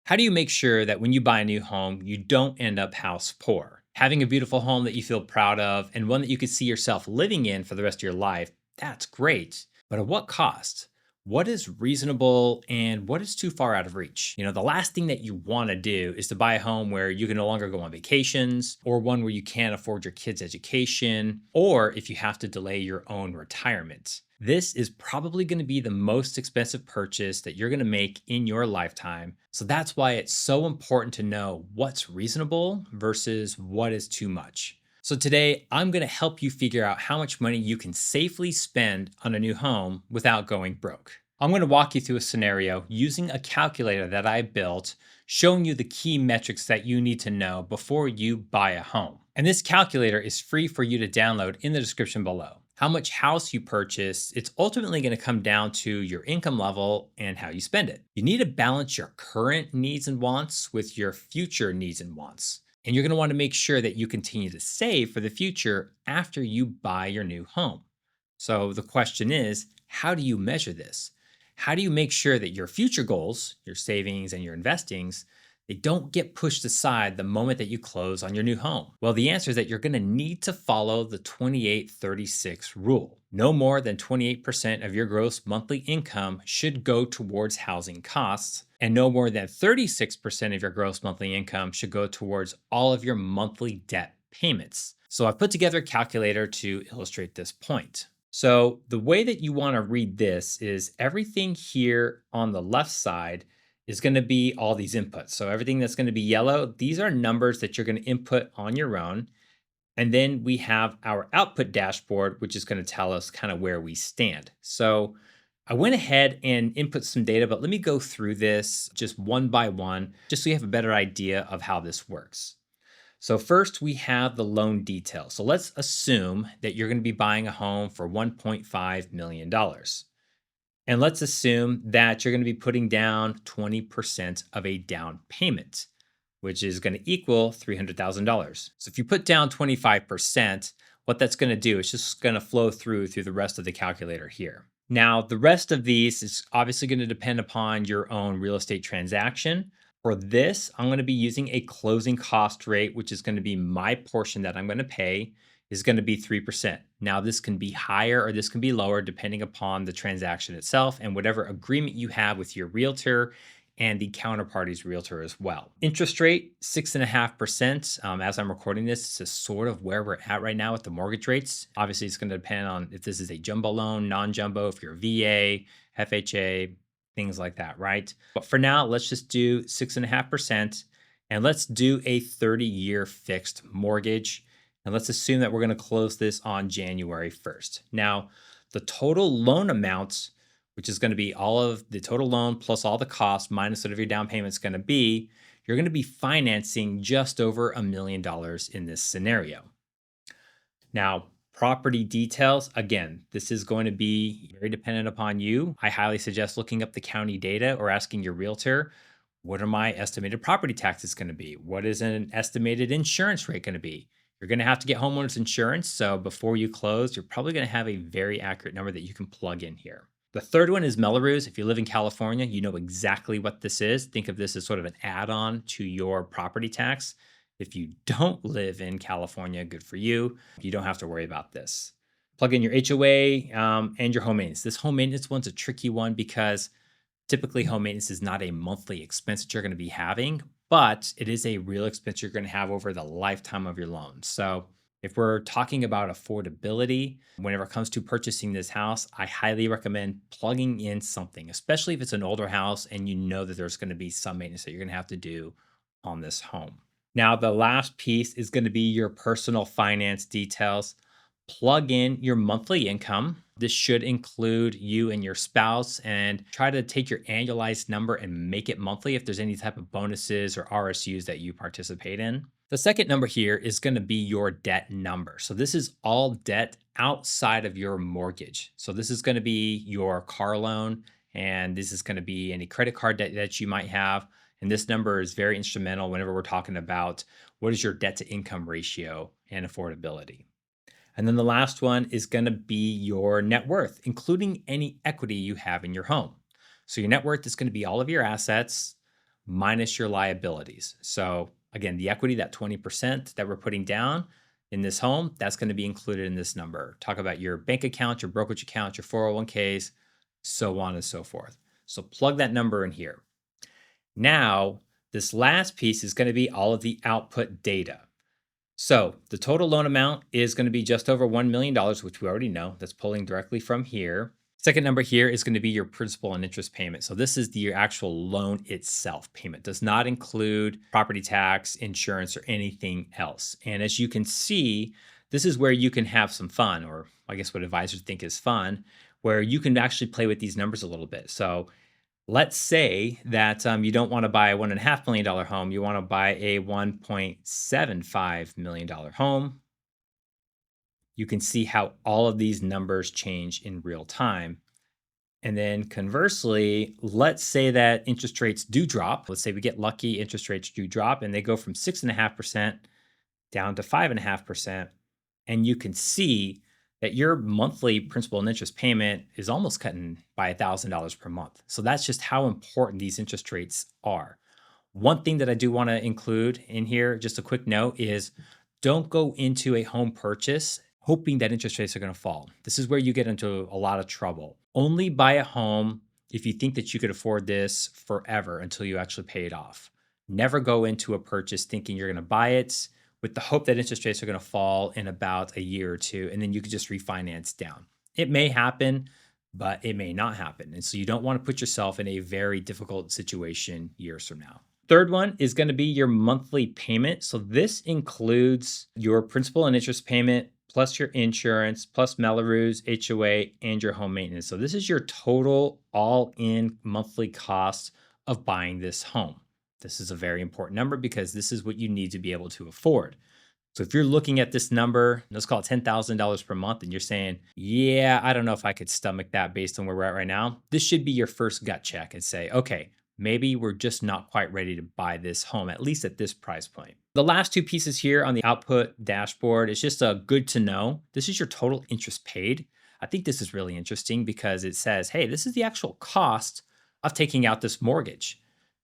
How do you make sure that when you buy a new home, you don't end up house poor? Having a beautiful home that you feel proud of and one that you could see yourself living in for the rest of your life, that's great. But at what cost? What is reasonable and what is too far out of reach? The last thing that you want to do is to buy a home where you can no longer go on vacations, or one where you can't afford your kids' education, or if you have to delay your own retirement. This is probably going to be the most expensive purchase that you're going to make in your lifetime. So that's why it's so important to know what's reasonable versus what is too much. So today, I'm going to help you figure out how much money you can safely spend on a new home without going broke. I'm going to walk you through a scenario using a calculator that I built, showing you the key metrics that you need to know before you buy a home. And this calculator is free for you to download in the description below. How much house you purchase, it's ultimately going to come down to your income level and how you spend it. You need to balance your current needs and wants with your future needs and wants. And you're going to want to make sure that you continue to save for the future after you buy your new home. So the question is, how do you measure this? How do you make sure that your future goals, your savings and your investings, they don't get pushed aside the moment that you close on your new home? Well, the answer is that you're going to need to follow the 28-36 rule. No more than 28% of your gross monthly income should go towards housing costs, and no more than 36% of your gross monthly income should go towards all of your monthly debt payments. So I've put together a calculator to illustrate this point. So the way that you want to read this is everything here on the left side is going to be all these inputs. So everything that's going to be yellow, these are numbers that you're going to input on your own. And then we have our output dashboard, which is going to tell us kind of where we stand. So I went ahead and input some data, but let me go through this just one by one, just so you have a better idea of how this works. So first we have the loan details. So let's assume that you're going to be buying a home for $1.5 million. And let's assume that you're going to be putting down 20% of a down payment, which is going to equal $300,000. So if you put down 25%, what that's going to do is just going to flow through the rest of the calculator here. Now, the rest of these is obviously going to depend upon your own real estate transaction. For this, I'm going to be using a closing cost rate, which is going to be my portion that I'm going to pay, is going to be 3%. Now, this can be higher or this can be lower depending upon the transaction itself and whatever agreement you have with your realtor and the counterparty's realtor as well. Interest rate, 6.5%. As I'm recording this is sort of where we're at right now with the mortgage rates. Obviously, it's going to depend on if this is a jumbo loan, non-jumbo, if you're VA, FHA, things like that, right? But for now, let's just do 6.5%, and let's do a 30-year fixed mortgage. And let's assume that we're going to close this on January 1st. Now, the total loan amount, which is going to be all of the total loan plus all the costs minus whatever your down payment is going to be, you're going to be financing just over $1 million in this scenario. Now, property details, again, this is going to be very dependent upon you. I highly suggest looking up the county data or asking your realtor, what are my estimated property taxes going to be? What is an estimated insurance rate going to be? You're going to have to get homeowners insurance. So before you close, you're probably going to have a very accurate number that you can plug in here. The third one is Melrose. If you live in California, you know exactly what this is. Think of this as sort of an add-on to your property tax. If you don't live in California, good for you. You don't have to worry about this. Plug in your HOA and your home maintenance. This home maintenance one's a tricky one because typically home maintenance is not a monthly expense that you're going to be having, but it is a real expense you're going to have over the lifetime of your loan. So if we're talking about affordability, whenever it comes to purchasing this house, I highly recommend plugging in something, especially if it's an older house and you know that there's going to be some maintenance that you're going to have to do on this home. Now, the last piece is going to be your personal finance details. Plug in your monthly income. This should include you and your spouse, and try to take your annualized number and make it monthly if there's any type of bonuses or RSUs that you participate in. The second number here is going to be your debt number. So this is all debt outside of your mortgage. So this is going to be your car loan, and this is going to be any credit card debt that you might have. And this number is very instrumental whenever we're talking about what is your debt to income ratio and affordability. And then the last one is going to be your net worth, including any equity you have in your home. So your net worth is going to be all of your assets minus your liabilities. So again, the equity, that 20% that we're putting down in this home, that's going to be included in this number. Talk about your bank account, your brokerage account, your 401ks, so on and so forth. So plug that number in here. Now, this last piece is going to be all of the output data. So the total loan amount is going to be just over $1 million, which we already know. That's pulling directly from here. Second number here is going to be your principal and interest payment. So this is the actual loan itself payment. Does not include property tax, insurance, or anything else. And as you can see, this is where you can have some fun, or I guess what advisors think is fun, where you can actually play with these numbers a little bit. So let's say that you don't want to buy a $1.5 million home. You want to buy a $1.75 million home. You can see how all of these numbers change in real time. And then conversely, let's say that interest rates do drop. Let's say we get lucky, interest rates do drop and they go from 6.5% down to 5.5%. And you can see that your monthly principal and interest payment is almost cutting by $1,000 per month. So that's just how important these interest rates are. One thing that I do want to include in here, just a quick note, is don't go into a home purchase hoping that interest rates are going to fall. This is where you get into a lot of trouble. Only buy a home if you think that you could afford this forever until you actually pay it off. Never go into a purchase thinking you're going to buy it with the hope that interest rates are going to fall in about a year or two, and then you could just refinance down. It may happen, but it may not happen. And so you don't want to put yourself in a very difficult situation years from now. Third one is going to be your monthly payment. So this includes your principal and interest payment, plus your insurance, plus Melrose, HOA, and your home maintenance. So this is your total all-in monthly cost of buying this home. This is a very important number because this is what you need to be able to afford. So if you're looking at this number, let's call it $10,000 per month, and you're saying, yeah, I don't know if I could stomach that based on where we're at right now, this should be your first gut check and say, okay, maybe we're just not quite ready to buy this home, at least at this price point. The last two pieces here on the output dashboard is just a good to know. This is your total interest paid. I think this is really interesting because it says, hey, this is the actual cost of taking out this mortgage.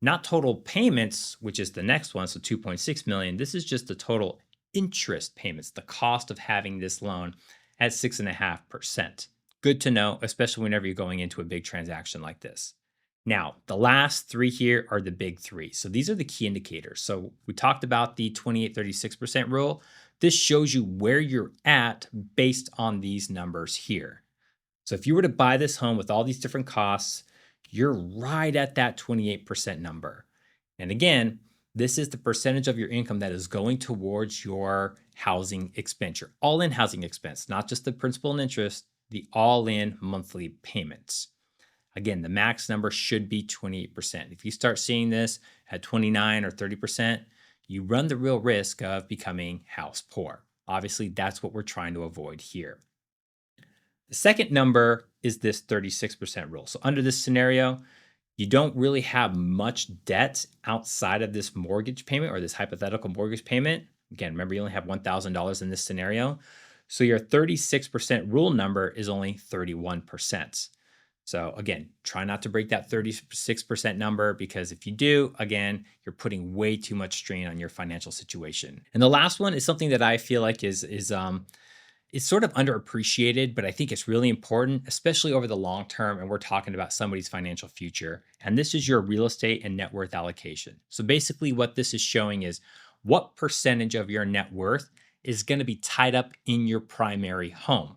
Not total payments, which is the next one, so 2.6 million. This is just the total interest payments, the cost of having this loan at 6.5%. Good to know, especially whenever you're going into a big transaction like this. Now, the last three here are the big three. So these are the key indicators. So we talked about the 28-36% rule. This shows you where you're at based on these numbers here. So if you were to buy this home with all these different costs, you're right at that 28% number. And again, this is the percentage of your income that is going towards your housing expense, your all-in housing expense, not just the principal and interest, the all-in monthly payments. Again, the max number should be 28%. If you start seeing this at 29 or 30%, you run the real risk of becoming house poor. Obviously, that's what we're trying to avoid here. The second number is this 36% rule. So under this scenario, you don't really have much debt outside of this mortgage payment or this hypothetical mortgage payment. Again, remember you only have $1,000 in this scenario. So your 36% rule number is only 31%. So again, try not to break that 36% number because if you do, again, you're putting way too much strain on your financial situation. And the last one is something that I feel like is it's sort of underappreciated, but I think it's really important, especially over the long term. And we're talking about somebody's financial future. And this is your real estate and net worth allocation. So basically what this is showing is what percentage of your net worth is going to be tied up in your primary home.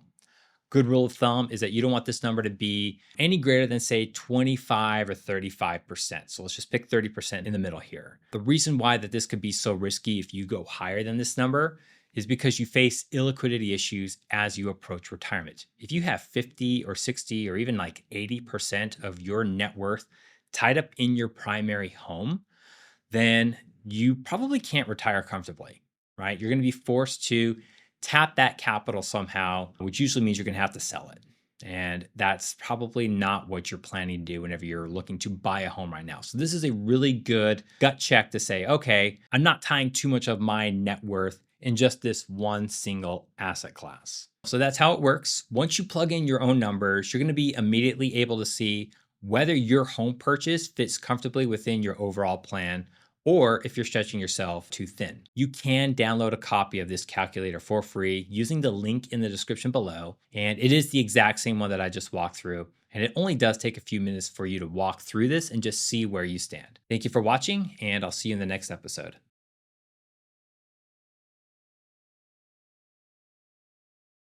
Good rule of thumb is that you don't want this number to be any greater than, say, 25 or 35%. So let's just pick 30% in the middle here. The reason why that this could be so risky if you go higher than this number is because you face illiquidity issues as you approach retirement. If you have 50 or 60 or even like 80% of your net worth tied up in your primary home, then you probably can't retire comfortably, right? You're going to be forced to tap that capital somehow, which usually means you're going to have to sell it. And that's probably not what you're planning to do whenever you're looking to buy a home right now. So this is a really good gut check to say, okay, I'm not tying too much of my net worth in just this one single asset class. So that's how it works. Once you plug in your own numbers, you're going to be immediately able to see whether your home purchase fits comfortably within your overall plan or if you're stretching yourself too thin. You can download a copy of this calculator for free using the link in the description below. And it is the exact same one that I just walked through. And it only does take a few minutes for you to walk through this and just see where you stand. Thank you for watching, and I'll see you in the next episode.